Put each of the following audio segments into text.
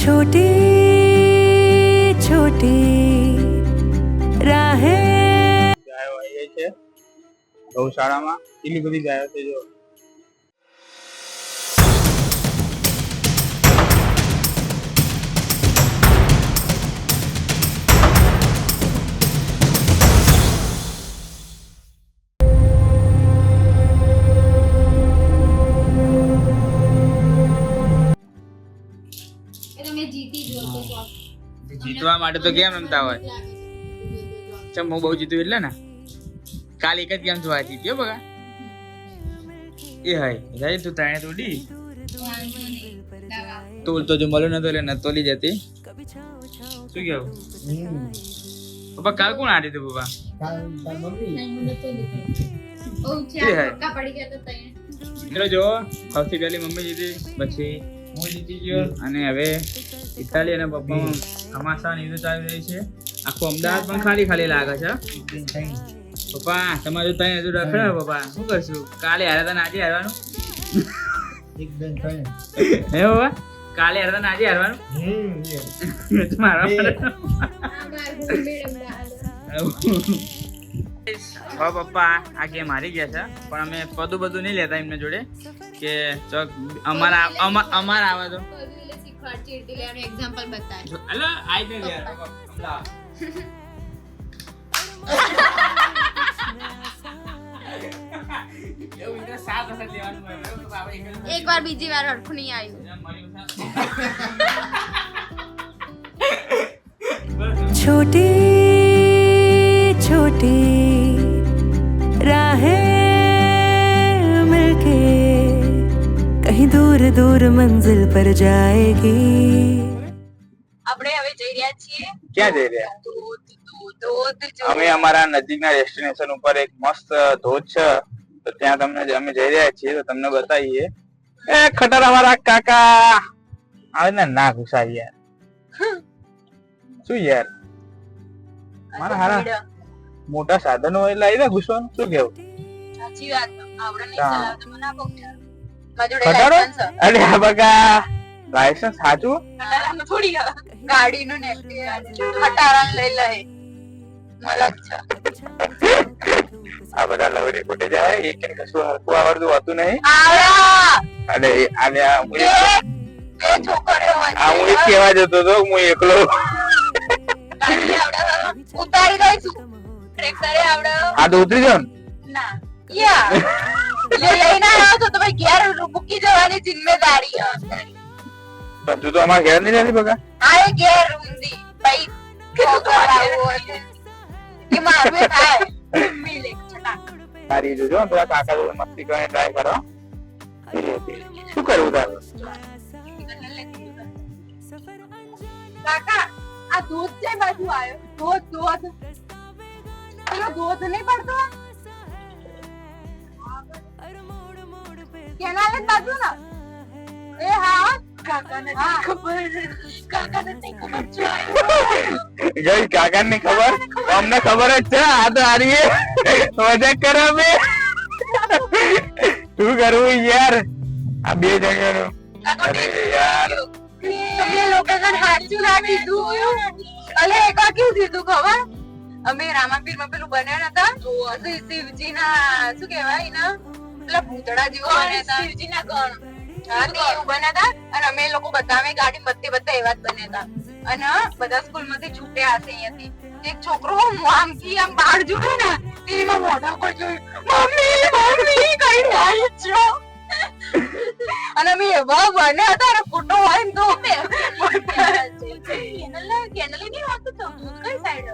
छोटी छोटी राहें ગાયો આવી છે ગૌશાળામાં કેટલી બધી ગાયો છે જો જીતવા માટે તો ગેમ રમતા હોય ચમ હું બહુ જીતું એટલે ને કાલ એક જ ગેમ જોવા જીત્યો બગા એ હાય જાય તું તાણે તોડી તોલ તો જો મળ્યો નતો એટલે ન તોલી જતી શું કેવું પપ્પા કાલ કોણ આડી તું પપ્પા મિત્રો જો સૌથી પહેલી મમ્મી જીતી પછી હું જીતી ગયો અને હવે ઇટાલી અને પપ્પા અમાસા નીરુ ચાલી રહી છે આખું અમદાવાદ પણ ખાલી ખાલી લાગે છે પપ્પા તમારે ત્યાં હજુ રખડે પપ્પા શું કરશું કાલે હારા તને આજે હારવાનું હે પપ્પા કાલે હારા તને આજે હારવાનું હા પપ્પા આ ગેમ હારી ગયા છે પણ અમે બધું નહીં લેતા એમને જોડે કે ચોક અમારા આવે તો એક્ઝામ્પલ બતાય અલા આઈ દે યાર અમલા એવું ઇને સાત હશે દેવાનું હોય એક વાર બીજી વાર હરખું નહીં આવ્યું छोटी छोटी राहें मिलके कहीं दूर दूर मंजिल पर जाएगी આપણે હવે જઈ રહ્યા છીએ ક્યાં જઈ રહ્યા ધોધ અમે અમારા નજીકના ડેસ્ટિનેશન ઉપર એક મસ્ત ધોધ છે તો ત્યાં અમે જઈ રહ્યા છીએ તો તમને બતાવીએ એ ખટારા વાળા કાકા આવે ને ના ઘુસાય યાર શું યાર મારા હારા મોટા સાધનો હોય એટલે આવી ઘુસવાનું શું કેવું સાચી વાત આવડે નહીં ચલાવતા મને આપો ખટારો અરે આ બગા લાયસન્સ સાચું ખટારાનો થોડી ગાડીનું ને ખટારા લઈ લે મલક છે આ બધા લવરી કોટે જાય એક કે કશું હરકું આવડતું હોતું નહીં આવડા અને આને એ છોકરીઓ આ હું એક કહેવા જતો હતો હું એકલો ઉતારી દઈશું ટ્રેક્ટરે આવડે આ તો ઉતરી જાવ ના યા લઈને આવ્યો તો ભાઈ ઘેર મૂકી જવાની જિમ્મેદારી પણ તું તો અમારા ઘેર નહીં રહેતી બગા આ એ ઘેર ઊંધી ભાઈ કે મારું થાય મિલે ચલા તારી જોજો પેલા કાકા જોડે મસ્તી કરીને ટ્રાય કરો શું કરવું તારું કાકા આ દૂધ છે બાજુ આવ્યો દૂધ પેલો દૂધ નહીં પડતો કેનાલે બાજુ ના એ હા કાકાને ખબર ગઈ કાકા ની ખબર અમને ખબર જ છે આ તો હારીએ મજાક કરો બે શું કરવું યાર આ બે જણનું અરે યાર તમે લોકેશન સાચું ના કીધું અલે એકા કેવું દીધું ખબર અમે રામાપીરમાં પેલું બન્યા હતા શિવજીના શું કહેવાય ના પેલા ભૂતડા જેવો બન્યા હતા શિવજીના ગણ હા તે એવું બન્યા હતા અને અમે લોકો બધા અમે ગાડી બધા એવા જ બન્યા હતા અને બધા સ્કૂલ માંથી છૂટ્યા હશે અહીંયાથી એક છોકરો આમ બહાર જોયો ને એમાં મોઢા પર જોયું મમ્મી કઈ આવી છો અને અમે એવા બન્યા હતા ને ફોટો હોય ને તો કેનલ નહીં હોતું તો દૂધ કઈ સાઈડ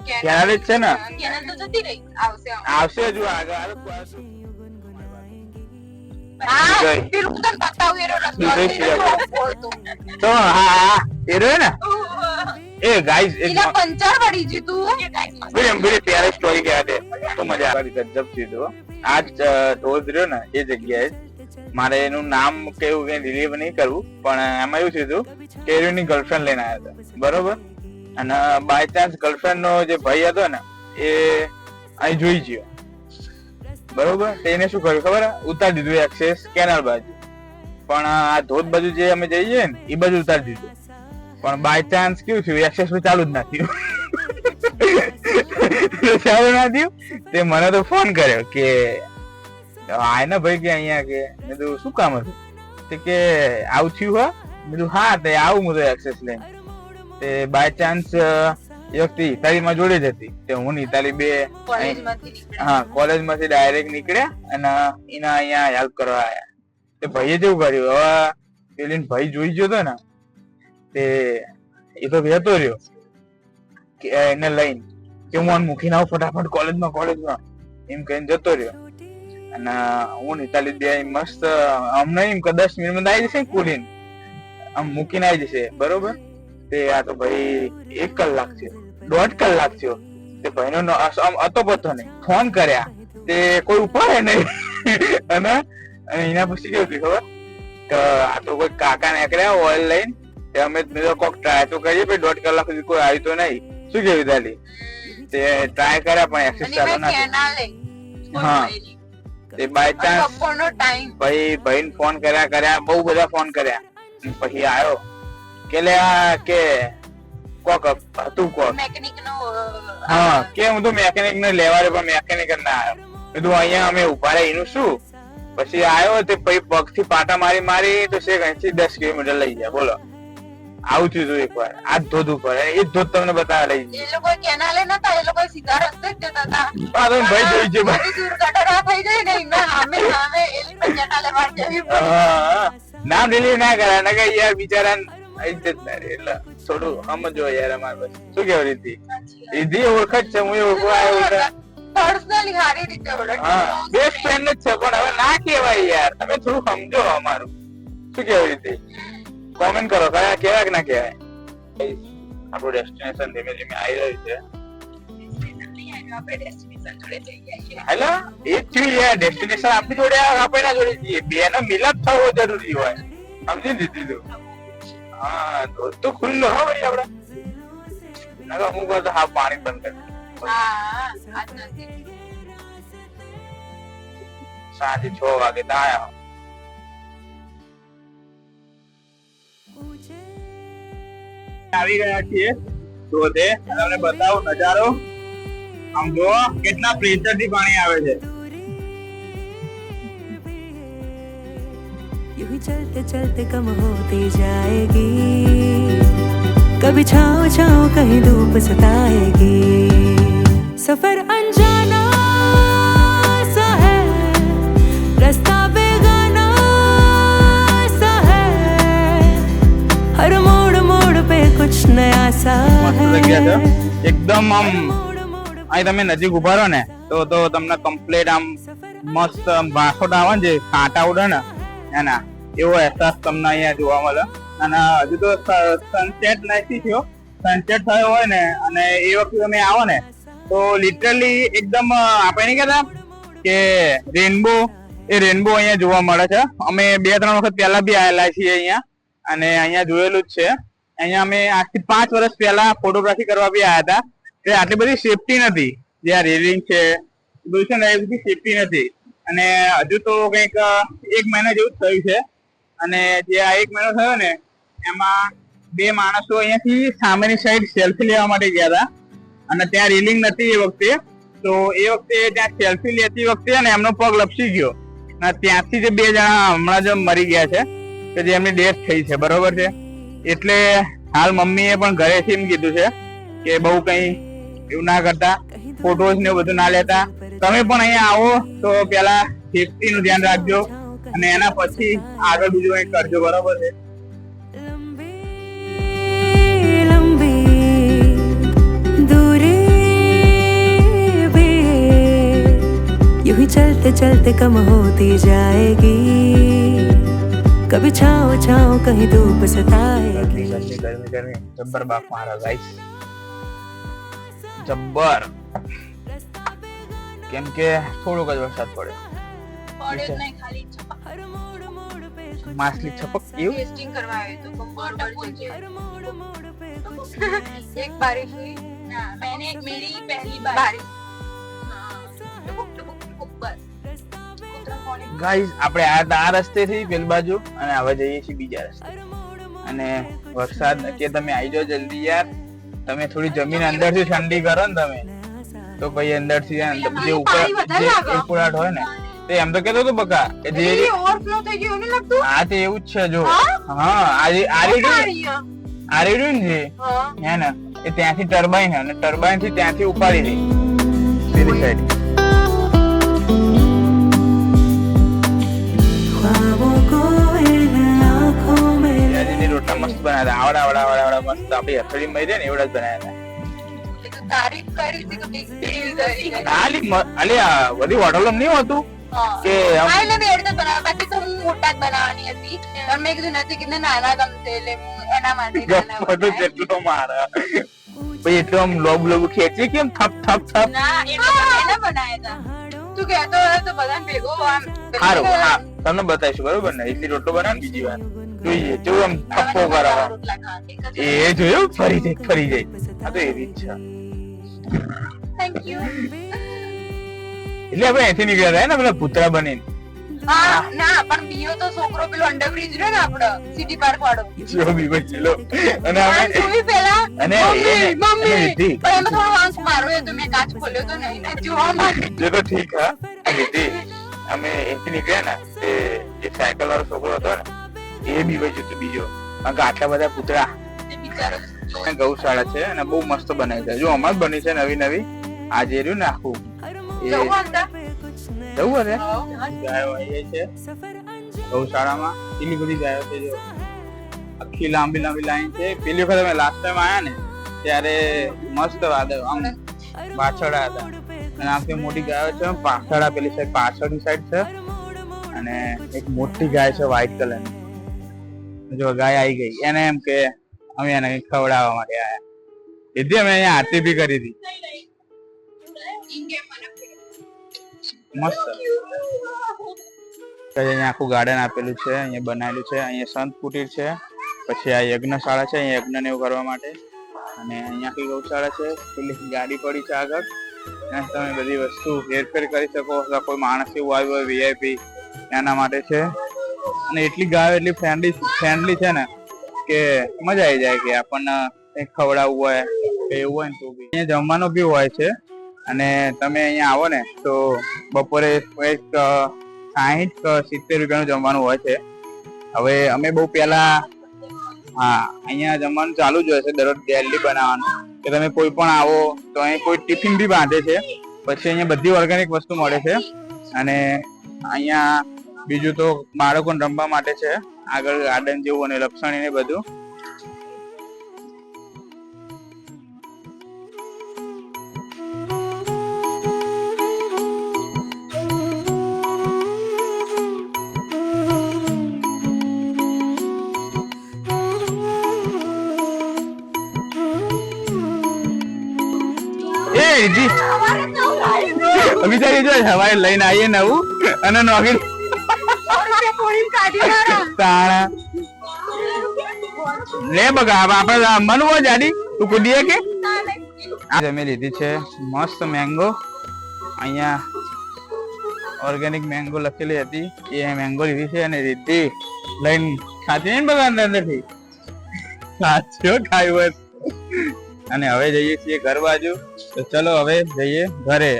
કેનાલ જ છે ને કેનલ તો જતી રહી આવશે હજુ આગળ તો હા એ રહ્યો ને એ ગાઈસ એક પંચર પડી જીતું બड़ी प्यारी स्टोरी क्या है तो मजा आ गजब थी तो आज ધોધ રહ્યો ને એ જગ્યાએ મારે એનું નામ કેવું કઈ રિલીવ નહીં કરવું પણ એમાં એવું થયું કે એની ગર્લફ્રેન્ડ લઈને આવ્યા હતા બરોબર અને બાય ચાન્સ ગર્લફ્રેન્ડ નો જે ભાઈ હતો ને એ અહીં જોઈ ગયો બરોબર એને શું કર્યું ખબર ઉતારી દીધું એક્સેસ કેનાલ બાજુ પણ આ ધોધ બાજુ જે અમે જઈએ ને એ બાજુ ઉતારી દીધું પણ બાય ચાન્સ કેવું થયું, એક્સેસ ચાલુ જ ના થયું. ચાલુ ના થયું તે મને તો ફોન કર્યો કે આય ને ભાઈ કે અહીંયા કે મેં તો શું કામ હતું તે કે આવું થયું હા. મેં કીધું હા તે આવું હું તો એક્સેસ લઈને. તે બાય ચાન્સ એ વખતે ઇટાલીમાં જોડે જ હતી તે હું ને ઇટાલી બે કોલેજમાંથી ડાયરેક્ટ નીકળ્યા અને એના અહીંયા હેલ્પ કરવા આવ્યા. તે ભાઈએ જેવું કર્યું, હવે પેલી ભાઈ જોઈ ગયો હતો ને તે એ તો વહેતો રહ્યો કે એને લઈને કે હું આને મૂકીને આવું ફટાફટ કોલેજમાં એમ કહીને જતો રહ્યો. અને હું નિતાલી બે મસ્ત અમને એમ કે 10 મિનિટમાં આવી જશે કુલીને આમ મૂકીને આવી જશે બરોબર. તે આ તો ભાઈ 1 કલાક થયો, 1.5 કલાક થયો. તે ભાઈનો અતો પતો નહીં, ફોન કર્યા તે કોઈ ઉપાડે નહીં. અને એના પછી કેવું થયું ખબર કે આ તો કોઈ કાકા નીકળ્યા ઓઇલ લઈને તે અમે કોક ટ્રાય તો કરીએ પણ 1.5 કલાક સુધી કોઈ આવ્યું તો નહીં. શું કેવું તાલી? તે ટ્રાય કર્યા પણ એક્સેસ ચાલુ ના થયું. હા તે બાય ચાન્સ ભાઈ ફોન કર્યા બહુ બધા ફોન કર્યા પછી આવ્યો કે લે કે કોક હતું કોક હા કે હું તો મેકેનિક ને લેવા પણ મેકેનિક ના આવ્યો. કીધું અહીંયા અમે ઉભા રહે એનું શું. પછી આવ્યો તે પછી પગ થી પાટા મારી તો છે અહીંથી 10 કિલોમીટર લઈ જાય. બોલો આવું થયું હતું એકવાર આ ધોધ ઉપર. એ જ ધોધ તમને બતાવવા લઈ જાય. એ લોકો કેનાલે નતા, એ લોકો સીધા રસ્તે જ જતા હતા. ભાઈ જોઈ છે દુર્ઘટના થઈ જાય ને સામે કેનાલે વાળ જવી પડે. નામ ડિલીટ ના કરાય ને કે યાર બિચારા ઇજ્જત ના રહે. એટલે થોડું સમજો યાર અમારે બસ. શું કેવું રીતિ ઓળખ જ છે, હું ઓળખવા આવ્યો પર્સનલી સારી રીતે ઓળખ. હા બેસ્ટ ફ્રેન્ડ જ છે પણ હવે ના કહેવાય યાર. તમે થોડું સમજો અમારું. શું કેવું રીતે કોમેન્ટ કરો કયા કેવાય કે ના કહેવાય. આપણું ડેસ્ટિનેશન ધીમે ધીમે આવી રહ્યું છે. હેલો એ જ થયું યાર, ડેસ્ટિનેશન આપણી જોડે આપણે ના જોડે જઈએ. બે નો મિલાપ થવો જરૂરી હોય. સમજી દીધું? હા તો ખુલ્લો હા ભાઈ આપડે અમુક વાર તો હા પાણી બંધ કરી સાંજે 6 વાગે તો આયા આવી ગયા છીએ. તો તે તમને બતાવું નજારો. આમ જો કેટલા પ્રેશર થી પાણી આવે છે. यूं ही चलते चलते कम होती जाएगी, कभी छाँव छाँव कहीं धूप सताएगी. सफर अनजाना सा है, रास्ता बेगाना सा है, हर मोड़ मोड़ पे कुछ नया सा है. એકદમ આમ અહીં તમે નજીક ઉભા રહો ને તો તમને કમ્પ્લીટ આમ મસ્ત વાસોટ આવે ને જે કાંટા ઉડે ને એના એવો અહેસાસ તમને અહીંયા જોવા મળે. અને હજુ તો સનસેટ નથી થયો. સનસેટ થયો હોય ને અને એ વખતે તમે આવો ને તો લિટરલી એકદમ આપણે નહીં કહેતા કે રેનબો અહીંયા જોવા મળે છે. અમે 2-3 વખત પહેલા બી આવેલા છીએ અહીંયા અને અહીંયા જોયેલું જ છે. અહીંયા અમે આજથી 5 વર્ષ પહેલા ફોટોગ્રાફી કરવા બી આવ્યા હતા. કે આટલી બધી સેફટી નથી. જે આ રેલિંગ છે બધું છે ને એ બધી સેફટી નથી. અને હજુ તો કંઈક 1 મહિના જેવું જ થયું છે. અને જે આ 1 મહિનો થયો ને એમાં 2 માણસો અહીંયાથી સામેની સાઈડ સેલ્ફી લેવા માટે ગયા હતા અને ત્યાં રેલિંગ નથી એ વખતે. તો એ વખતે ત્યાં સેલ્ફી લેતી વખતે ને એમનો પગ લપસી ગયો અને ત્યાંથી જે 2 જણા હમણાં જ મરી ગયા છે કે જે એમની ડેથ થઈ છે. બરોબર છે. એટલે હાલ મમ્મીએ પણ ઘરેથી એમ કીધું છે કે બહુ કઈ એવું ના કરતા, ફોટોઝ ને બધું ના લેતા. તમે પણ અહીંયા આવો તો પેલા સેફટી નું ધ્યાન રાખજો અને એના પછી આગળ બીજું કંઈક કરજો. બરોબર છે. यूं ही चलते चलते कम होती जाएगी, कभी छाँव छाँव कहीं धूप सताएगी. गर्मी जब्बर बाप मारा गाइस, જબ્બર. કેમ કે થોડોક જ વરસાદ પડે માછલી છપક એવું ટેસ્ટિંગ કરવા આવ્યો તો એક બારિશ हुई ना, मैंने मेरी पहली बारिश ગાઈસ. આપણે આ રસ્તે થી પેલી બાજુ અને હવે જઈએ છીએ બીજા રસ્તે. અને વરસાદ કે તમે આવી જાઓ જલ્દી યાર. તમે થોડી જમીન અંદરથી ઠંડી કરો ને તમે તો પછી અંદરથી જે ઉકળાટ હોય ને તે એમ તો કેતો હતો બકા કે જે ઓવરફ્લો થઈ ગયું નહીં લાગતું? હા તે એવું જ છે જો. હા આ રહ્યું ને હે ને એ ત્યાંથી ટર્બાઇન અને ટર્બાઇન થી ત્યાંથી ઉપાડી દે પેલી સાઈડ. રોટલા મસ્ત બનાવ્યા આવડા મસ્ત આપડી હથેળી મળી જાય ને એવડા જ બનાવ્યા તારીફ કરી હતી કે big deal કરી. બધી હોટલો નહીં હોતું કે એટલે મેં એટલે બનાવ્યા, બાકી તો હું મોટા જ બનાવવાની હતી પણ મેં કીધું નથી કે નાના ગમશે એટલે હું એના માટે બધું જેટલો મારા પછી એટલો આમ લોબ ખેંચી કેમ થપ થપ થપ. ના એને બનાવ્યા હતા. તું કહેતો હોય તો બધાને ભેગો આમ સારું. હા તમને બતાવીશું બરોબર ને. એટલી રોટલો બનાવ બીજી વાર જોઈએ કેવું આમ થપ્પો કરાવવા. એ જોયું ફરી જાય. આ તો એવી જ છે. Thank you. એટલે આપણે અહીંથી નીકળ્યા હતા ને પેલા પુતળા બનીને. હા ના પણ બીજો તો છોકરો પેલો અંડરબ્રિજ રહ્યો ને આપણો સિટી પાર્ક વાળો જો બીજો ચલો અને અમે જોઈ પેલા અને મમ્મી પણ એમાં થોડો વાંક મારો તો મેં કાચ ખોલ્યો તો નહીં ને જોવા માટે. જે તો ઠીક. હા દીદી અમે અહીંથી નીકળ્યા ને તે જે સાયકલ વાળો છોકરો હતો ને એ બી વચ્ચે તો બીજો આટલા બધા પુતળા. ગૌશાળા છે અને બહુ મસ્ત બનાવી છે. જો હમણાં જ બની છે નવી. આજે રહ્યું ને આખું જવું હશે. ગાયો અહીં છે ગૌશાળામાં. એટલી બધી ગાયો છે જો આખી લાંબી લાઈન છે. પેલી વખત અમે લાસ્ટ ટાઈમ આયા ને ત્યારે મસ્ત વાદળ આમ પાછળ હતા અને આખી મોટી ગાયો છે પાછળ. પેલી સાઈડ પાછળની સાઈડ છે અને એક મોટી ગાય છે વ્હાઈટ કલરની. જો ગાય આવી ગઈ એને એમ કે અમે એને ખવડાવવા માટે આયા. દીદી અમે અહીંયા આરતી બી કરી હતી મસ્ત. અહીંયા આખું ગાર્ડન આપેલું છે. અહીંયા બનાવેલું છે. અહીંયા સંત કુટીર છે. પછી આ યજ્ઞશાળા છે. અહીંયા યજ્ઞ ને એવું કરવા માટે. અને અહીંયા આખી ગૌશાળા છે. પેલી ગાડી પડી છે આગળ. તમે બધી વસ્તુ હેરફેર કરી શકો. કોઈ માણસ એવું આવ્યું હોય વીઆઈપી એના માટે છે. અને એટલી ગાયો એટલી ફ્રેન્ડલી છે ને કે મજા આવી જાય કે આપણને કંઈક ખવડાવવું હોય કે એવું હોય ને તો બી અહીંયા જમવાનું બી હોય છે. અને તમે અહીંયા આવો ને તો બપોરે કંઈક 60-70 રૂપિયાનું જમવાનું હોય છે. હવે અમે બહુ પહેલા અહીંયા જમવાનું ચાલુ જ હોય છે દરરોજ ડેલી બનાવવાનું કે તમે કોઈ પણ આવો તો અહીં કોઈ ટિફિન બી બાંધે છે. પછી અહીંયા બધી ઓર્ગેનિક વસ્તુ મળે છે. અને અહીંયા બીજું તો બાળકોને રમવા માટે છે આગળ ગાર્ડન જેવું અને લપસણી ને બધું. વિચારી જો હવાઈ લઈને આવીએ નવું અને નોકરી લે બગા આપડે મનવું હોય જાડી તું કુદીએ કે અમે લીધી છે મસ્ત મેંગો. અહીંયા ઓર્ગેનિક મેંગો લખેલી હતી એ મેંગો લીધી છે અને રીધી લઈને ખાતી ને બગા અંદરથી સાચો ખાયું. અને હવે જઈએ છીએ ઘર બાજુ. તો ચલો હવે જઈએ ઘરે.